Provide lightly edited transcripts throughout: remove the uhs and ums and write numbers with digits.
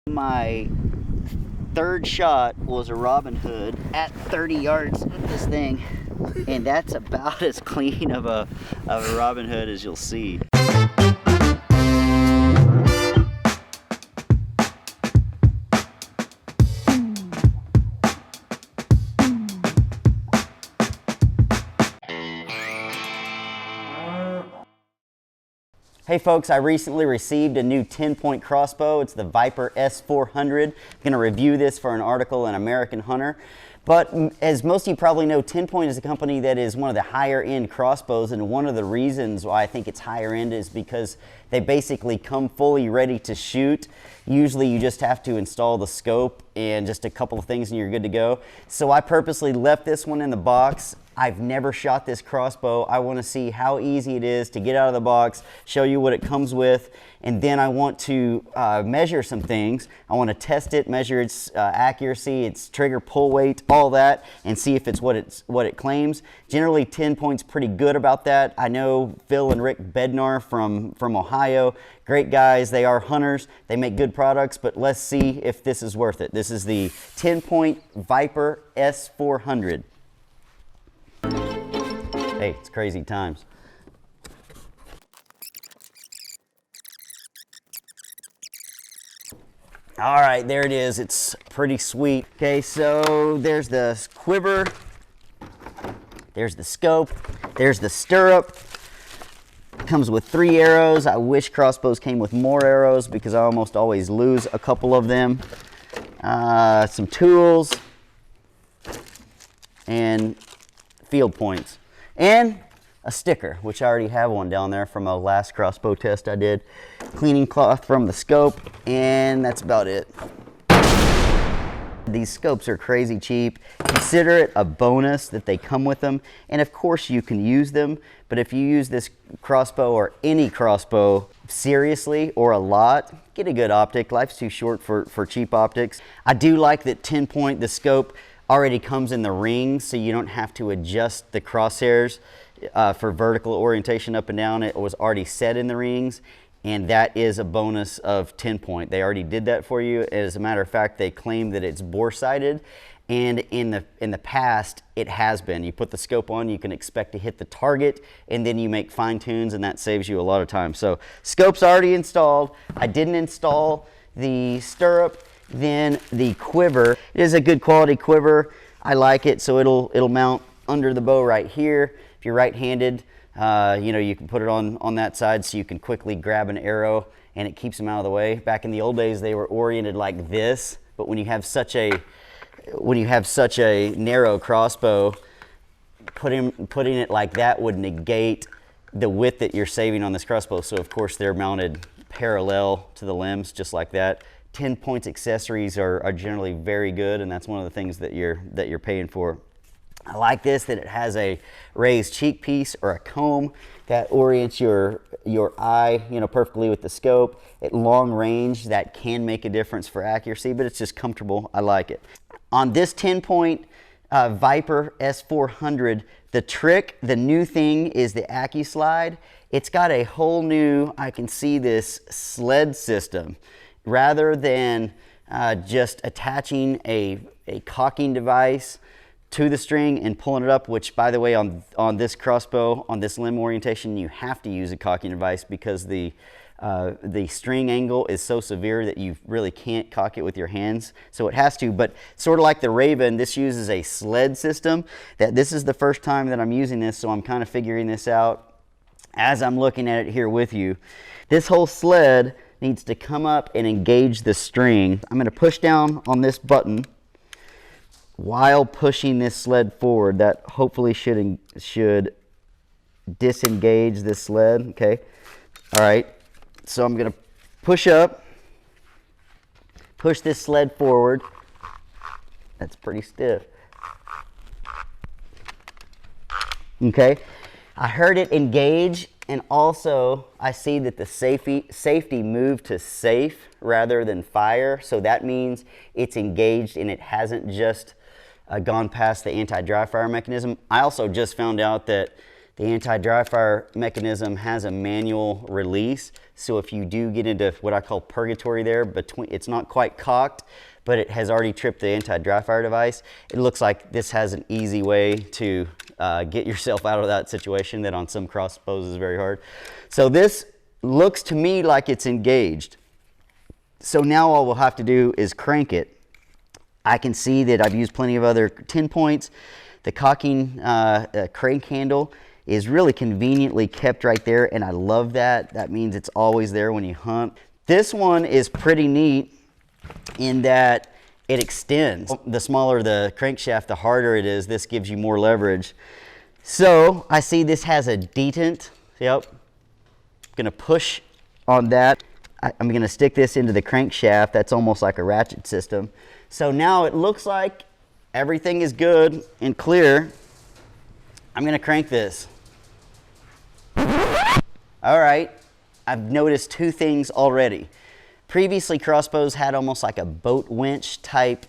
My third shot was a Robin Hood at 30 yards with this thing, and that's about as clean of a Robin Hood as you'll see. Hey folks, I recently received a new TenPoint crossbow. It's the Viper S400. I'm going to review this for an article in American Hunter. But as most of you probably know, TenPoint is a company that is one of the higher end crossbows, and one of the reasons why I think it's higher end is because they basically come fully ready to shoot. Usually you just have to install the scope and just a couple of things and you're good to go. So I purposely left this one in the box. I've never shot this crossbow. I want to see how easy it is to get out of the box, show you what it comes with, and then I want to measure some things. I want to test it, measure its accuracy, its trigger pull weight, all that, and see if it's what it claims. Generally, TenPoint's pretty good about that. I know Phil and Rick Bednar from Ohio, great guys. They are hunters. They make good products, but let's see if this is worth it. This is the TenPoint Viper S400. Hey, it's crazy times. All right, there it is. It's pretty sweet. Okay, so there's the quiver, there's the scope, there's the stirrup. It comes with 3 arrows. I wish crossbows came with more arrows because I almost always lose a couple of them. Some tools and field points. And a sticker, which I already have one down there from a last crossbow test I did. Cleaning cloth from the scope, and that's about it. These scopes are crazy cheap. Consider it a bonus that they come with them, and of course you can use them, but if you use this crossbow or any crossbow seriously or a lot, get a good optic. Life's too short for cheap optics. I do like that TenPoint, the scope, already comes in the rings, so you don't have to adjust the crosshairs for vertical orientation up and down. It was already set in the rings, and that is a bonus of TenPoint. They already did that for you. As a matter of fact, they claim that it's bore-sighted, and in the past it has been. You put the scope on, you can expect to hit the target, and then you make fine tunes, and that saves you a lot of time. So scope's already installed. I didn't install the stirrup. Then the quiver, it is a good quality quiver. I like it, so it'll mount under the bow right here. If you're right-handed, you know, you can put it on that side so you can quickly grab an arrow and it keeps them out of the way. Back in the old days, they were oriented like this, but when you have such a narrow crossbow, putting it like that would negate the width that you're saving on this crossbow. So of course they're mounted parallel to the limbs, just like that. TenPoint's accessories are generally very good, and that's one of the things that you're paying for. I like this, that it has a raised cheek piece or a comb that orients your eye, you know, perfectly with the scope. At long range, that can make a difference for accuracy, but it's just comfortable. I like it. On this TenPoint Viper S400, the new thing is the AccuSlide. It's got a whole new, I can see this sled system. Rather than just attaching a cocking device to the string and pulling it up, which by the way on this crossbow, on this limb orientation, you have to use a cocking device because the string angle is so severe that you really can't cock it with your hands, so it has to. But sort of like the Raven, this uses a sled system. This is the first time that I'm using this, so I'm kind of figuring this out as I'm looking at it here with you. This whole sled needs to come up and engage the string. I'm going to push down on this button while pushing this sled forward. That hopefully should disengage this sled. Okay. All right. So I'm going to push up, push this sled forward. That's pretty stiff. Okay. I heard it engage. And also, I see that the safety moved to safe rather than fire. So that means it's engaged and it hasn't just gone past the anti-dry fire mechanism. I also just found out that The anti-dry fire mechanism has a manual release, so if you do get into what I call purgatory there, it's not quite cocked, but it has already tripped the anti-dry fire device. It looks like this has an easy way to get yourself out of that situation that on some crossbows is very hard. So this looks to me like it's engaged. So now all we'll have to do is crank it. I can see that I've used plenty of other TenPoints. The cocking crank handle is really conveniently kept right there, and I love that. That means it's always there when you hunt. This one is pretty neat in that it extends. The smaller the crankshaft, the harder it is. This gives you more leverage. So I see this has a detent. Yep. Gonna push on that. I'm gonna stick this into the crankshaft. That's almost like a ratchet system. So now it looks like everything is good and clear. I'm gonna crank this. All right, I've noticed two things already. Previously, crossbows had almost like a boat winch type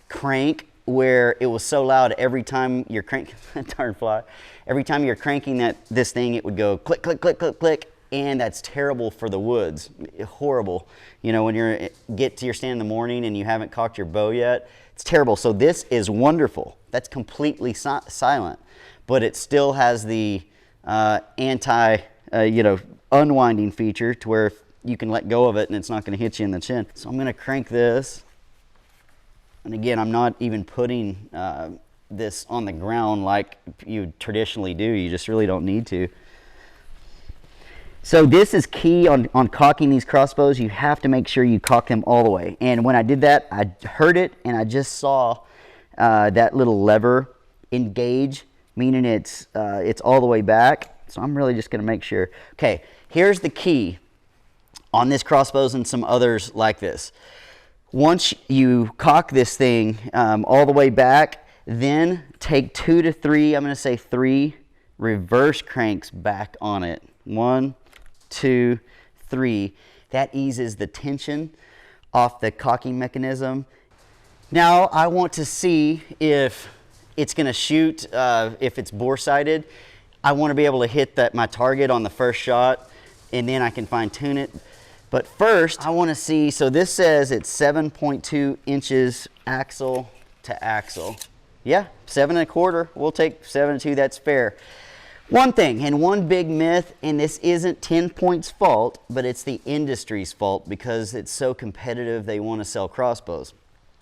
crank where it was so loud every time you're cranking, darn fly, every time you're cranking this thing, it would go click, click, click, click, click, and that's terrible for the woods, horrible. You know, when you're standing in the morning and you haven't cocked your bow yet, it's terrible. So this is wonderful. That's completely silent, but it still has the unwinding feature to where you can let go of it and it's not going to hit you in the chin. So I'm going to crank this. And again, I'm not even putting this on the ground like you traditionally do. You just really don't need to. So this is key on cocking these crossbows. You have to make sure you cock them all the way. And when I did that, I heard it and I just saw that little lever engage, meaning it's all the way back. So I'm really just going to make sure. Okay, here's the key on this crossbows and some others like this. Once you cock this thing all the way back, then take 2 to 3, I'm going to say 3 reverse cranks back on it. 1, 2, 3. That eases the tension off the cocking mechanism. Now I want to see if it's going to shoot, if it's bore-sighted. I want to be able to hit my target on the first shot, and then I can fine-tune it. But first, I want to see, so this says it's 7.2 inches axle to axle. Yeah, 7.25. We'll take 7.2, that's fair. One thing, and one big myth, and this isn't TenPoint's fault, but it's the industry's fault because it's so competitive they want to sell crossbows.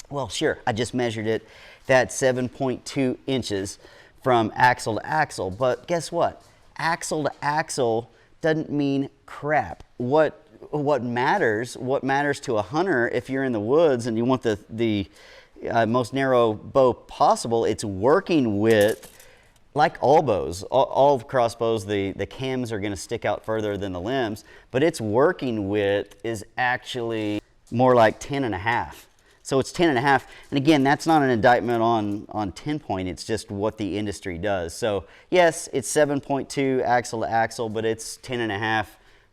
Well, sure, I just measured it. That's 7.2 inches from axle to axle, but guess what? Axle to axle doesn't mean crap. What matters to a hunter, if you're in the woods and you want the most narrow bow possible, it's working with, like all bows, all crossbows, the cams are going to stick out further than the limbs, but its working width is actually more like 10.5. So it's 10.5, and again, that's not an indictment on TenPoint, it's just what the industry does. So yes, it's 7.2 axle to axle, but it's 10.5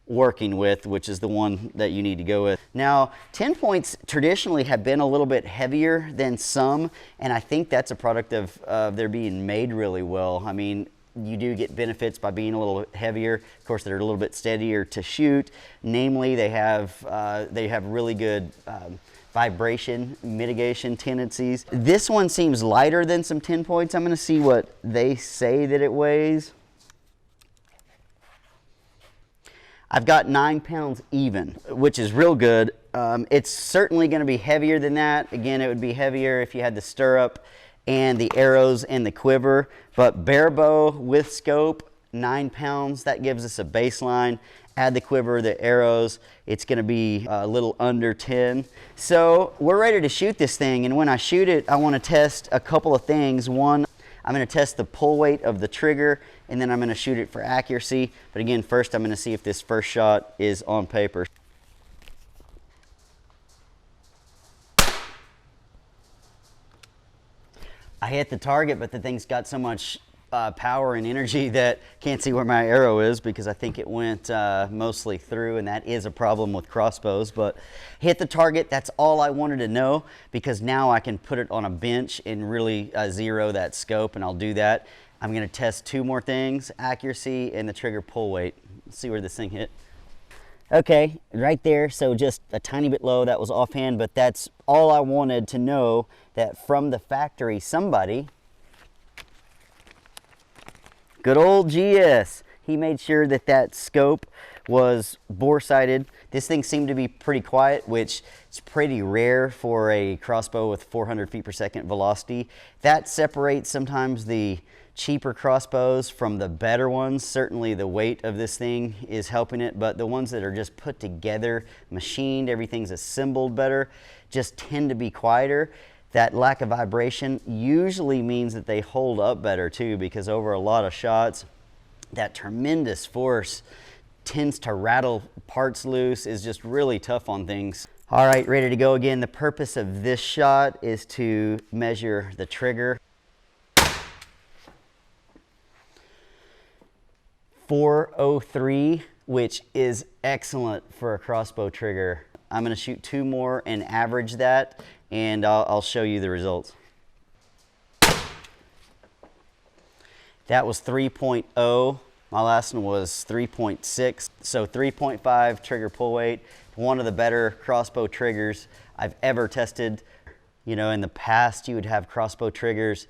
working with, which is the one that you need to go with. Now, TenPoints traditionally have been a little bit heavier than some, and I think that's a product of their being made really well. I mean, you do get benefits by being a little heavier. Of course, they're a little bit steadier to shoot. Namely, they have really good vibration mitigation tendencies. This one seems lighter than some TenPoints. I'm going to see what they say that it weighs. I've got 9 pounds even, which is real good. It's certainly going to be heavier than that. Again, it would be heavier if you had the stirrup and the arrows and the quiver, but bare bow with scope, 9 pounds, that gives us a baseline. Add the quiver, the arrows, it's going to be a little under 10. So we're ready to shoot this thing, and when I shoot it, I want to test a couple of things. One, I'm going to test the pull weight of the trigger, and then I'm going to shoot it for accuracy. But again, first I'm going to see if this first shot is on paper. I hit the target, but the thing's got so much power and energy that can't see where my arrow is because I think it went mostly through, and that is a problem with crossbows. But hit the target, that's all I wanted to know, because now I can put it on a bench and really zero that scope, and I'll do that. I'm gonna test two more things, accuracy and the trigger pull weight. Let's see where this thing hit. Okay, right there, so just a tiny bit low, that was offhand, but that's all I wanted to know, that from the factory, somebody, good old GS, he made sure that that scope was bore-sighted. This thing seemed to be pretty quiet, which is pretty rare for a crossbow with 400 feet per second velocity. That separates sometimes the cheaper crossbows from the better ones. Certainly the weight of this thing is helping it, but the ones that are just put together, machined, everything's assembled better, just tend to be quieter. That lack of vibration usually means that they hold up better too, because over a lot of shots, that tremendous force tends to rattle parts loose, is just really tough on things. All right, ready to go again. The purpose of this shot is to measure the trigger. 403, which is excellent for a crossbow trigger. I'm gonna shoot two more and average that, and I'll show you the results. That was 3.0. My last one was 3.6. So 3.5 trigger pull weight. One of the better crossbow triggers I've ever tested. You know, in the past you would have crossbow triggers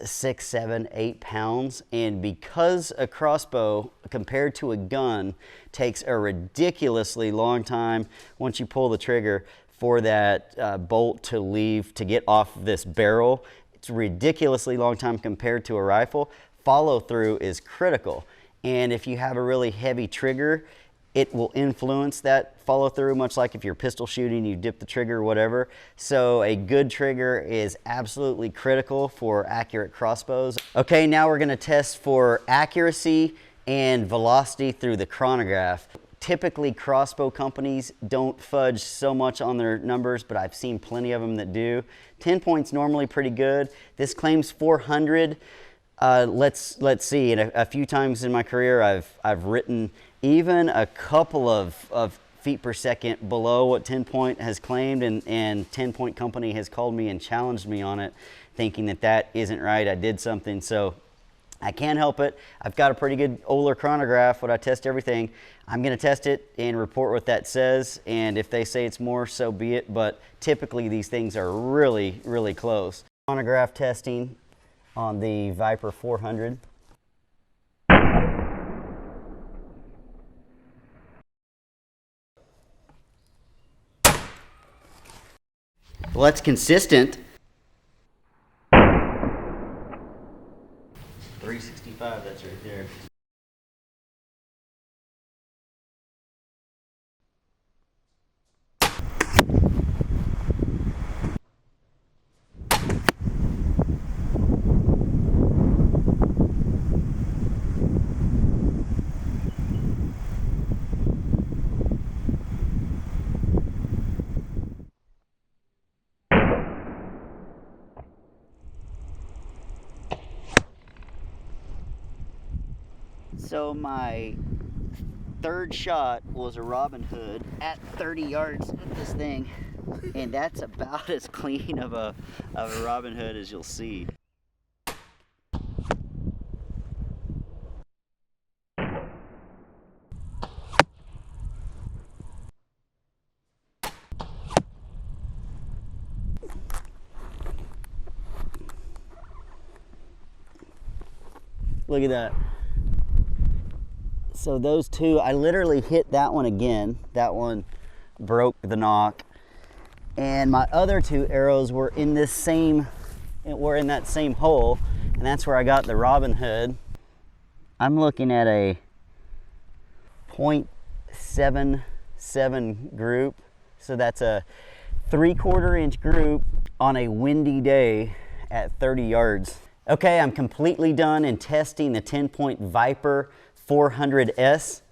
6, 7, 8 pounds, and because a crossbow compared to a gun takes a ridiculously long time once you pull the trigger for that bolt to leave, to get off this barrel, it's a ridiculously long time compared to a rifle. Follow through is critical, and if you have a really heavy trigger, it will influence that follow through, much like if you're pistol shooting, you dip the trigger or whatever. So a good trigger is absolutely critical for accurate crossbows. Okay, now we're gonna test for accuracy and velocity through the chronograph. Typically crossbow companies don't fudge so much on their numbers, but I've seen plenty of them that do. TenPoint's normally pretty good. This claims 400. Let's see. And a few times in my career, I've written even a couple of feet per second below what TenPoint has claimed, and TenPoint company has called me and challenged me on it, thinking that that isn't right. I did something, so I can't help it. I've got a pretty good Oler chronograph, what I test everything. I'm gonna test it and report what that says, and if they say it's more, so be it, but typically these things are really, really close. Chronograph testing on the Viper 400. Well, that's consistent. 365, that's right there. So my third shot was a Robin Hood at 30 yards with this thing, and that's about as clean of a Robin Hood as you'll see. Look at that. So those two, I literally hit that one again. That one broke the knock. And my other two arrows were in this same, in that same hole, and that's where I got the Robin Hood. I'm looking at a 0.77 group. So that's a 3/4 inch group on a windy day at 30 yards. Okay, I'm completely done in testing the TenPoint Viper 400S.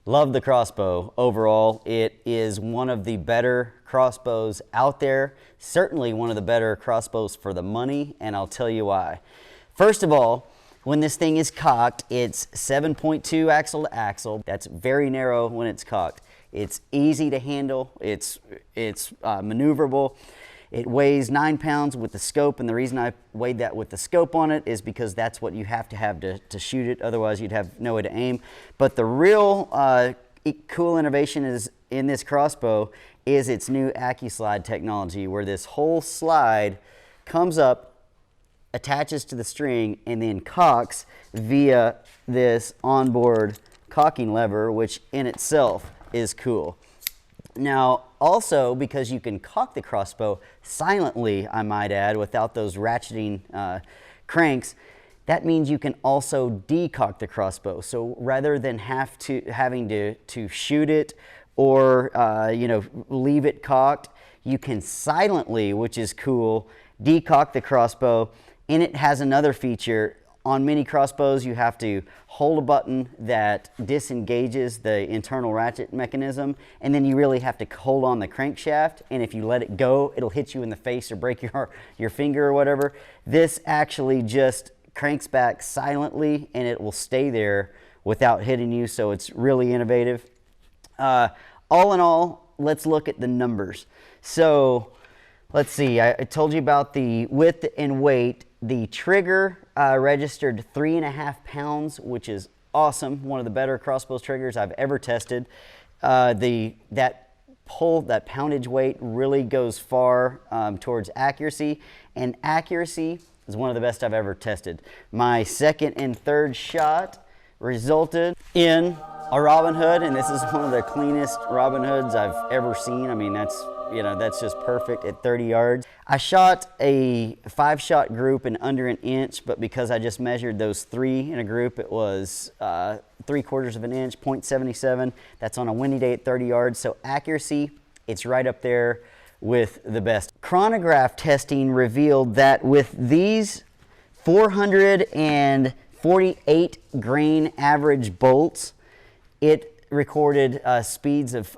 Love the crossbow overall. It is one of the better crossbows out there. Certainly one of the better crossbows for the money, and I'll tell you why. First of all, when this thing is cocked, it's 7.2 axle to axle. That's very narrow when it's cocked. It's easy to handle. It's maneuverable. It weighs 9 pounds with the scope, and the reason I weighed that with the scope on it is because that's what you have to shoot it. Otherwise, you'd have no way to aim. But the real cool innovation is in this crossbow is its new AccuSlide technology, where this whole slide comes up, attaches to the string, and then cocks via this onboard cocking lever, which in itself is cool. Now, also, because you can cock the crossbow silently, I might add, without those ratcheting cranks, that means you can also decock the crossbow. So rather than having to shoot it or leave it cocked, you can silently, which is cool, decock the crossbow. And it has another feature. On many crossbows, you have to hold a button that disengages the internal ratchet mechanism, and then you really have to hold on the crankshaft, and if you let it go, it'll hit you in the face or break your finger or whatever. This actually just cranks back silently, and it will stay there without hitting you, so it's really innovative. All in all, let's look at the numbers. So let's see, I told you about the width and weight. The trigger registered 3.5 pounds, which is awesome. One of the better crossbow triggers I've ever tested. That poundage weight really goes far towards accuracy, and accuracy is one of the best I've ever tested. My second and third shot resulted in a Robin Hood, and this is one of the cleanest Robin Hoods I've ever seen. I mean, that's just perfect at 30 yards. I shot a 5-shot group in under an inch, but because I just measured those 3 in a group, it was 3/4 of an inch, 0.77. That's on a windy day at 30 yards. So accuracy, it's right up there with the best. Chronograph testing revealed that with these 448 grain average bolts, it recorded speeds of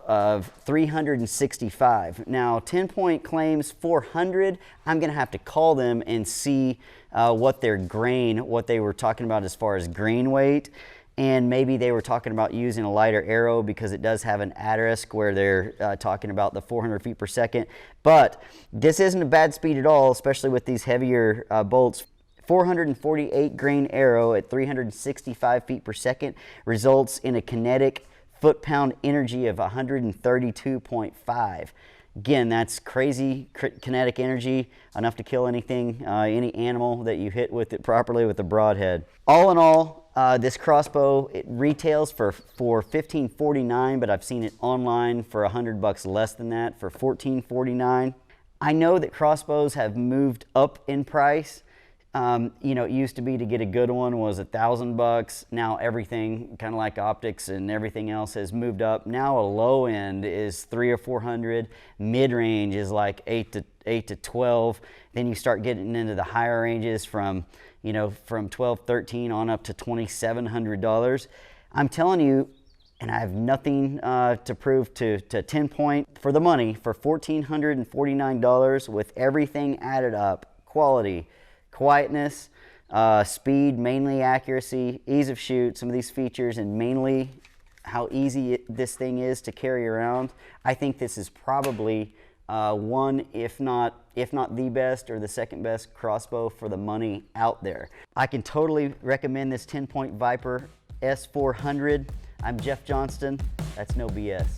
365. Now, TenPoint claims 400. I'm going to have to call them and see what they were talking about as far as grain weight. And maybe they were talking about using a lighter arrow, because it does have an asterisk where they're talking about the 400 feet per second. But this isn't a bad speed at all, especially with these heavier bolts. 448 grain arrow at 365 feet per second results in a kinetic foot-pound energy of 132.5. Again, that's crazy kinetic energy, enough to kill anything, any animal that you hit with it properly with a broadhead. All in all, this crossbow, it retails for $1549, but I've seen it online for $100 less than that, for $1449. I know that crossbows have moved up in price. It used to be to get a good one was $1,000. Now everything, kind of like optics and everything else, has moved up. Now a low end is $300 or $400. Mid range is like 8 to 12. Then you start getting into the higher ranges from $12, $13 on up to $2,700. I'm telling you, and I have nothing to prove to TenPoint, for the money, for $1,449 with everything added up, quality, quietness, speed, mainly accuracy, ease of shoot, some of these features, and mainly how easy this thing is to carry around. I think this is probably one, if not the best or the second best crossbow for the money out there. I can totally recommend this TenPoint Viper S400. I'm Jeff Johnston. That's no BS.